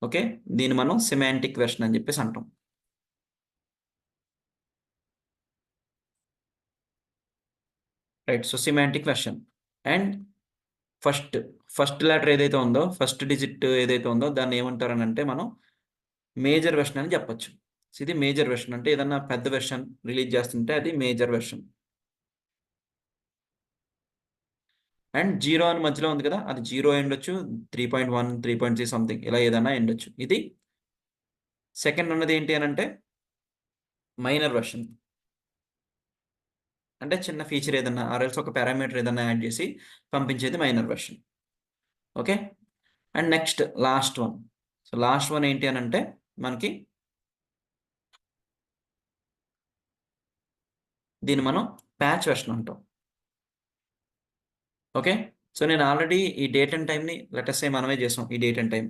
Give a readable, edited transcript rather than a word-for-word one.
Okay, దీన్ని మనం semantic version అని చెప్పేసి అంటాం. Right, so semantic version. And first first letter ఏదైతే ఉందో, ఫస్ట్ డిజిట్ ఏదైతే ఉందో దాన్ని ఏమంటారని అంటే మనం మేజర్ వెర్షన్ అని చెప్పొచ్చు. సో ఇది మేజర్ వెర్షన్, అంటే ఏదన్నా పెద్ద వెర్షన్ రిలీజ్ చేస్తుంటే అది మేజర్ వెర్షన్. అండ్ జీరో అని మధ్యలో ఉంది కదా, అది జీరో అయ్యుండొచ్చు, 3.1, 3.3 సంథింగ్ ఇలా ఏదైనా అయ్యుండొచ్చు. ఇది సెకండ్ ఉన్నది ఏంటి అని అంటే మైనర్ వెర్షన్, అంటే చిన్న ఫీచర్ ఏదన్నా ఆర్ఎల్స్ ఒక పారామీటర్ ఏదన్నా యాడ్ చేసి పంపించేది minor version. Okay, and next last one. So last one ఏంటి అని అంటే మనకి దీన్ని మనం ప్యాచ్ వెర్షన్ అంటాం. ఓకే, సో నేను ఆల్రెడీ ఈ డేట్ అండ్ టైంని లెటెస్ట్ సే మనమే చేసాం. ఈ డేట్ అండ్ టైం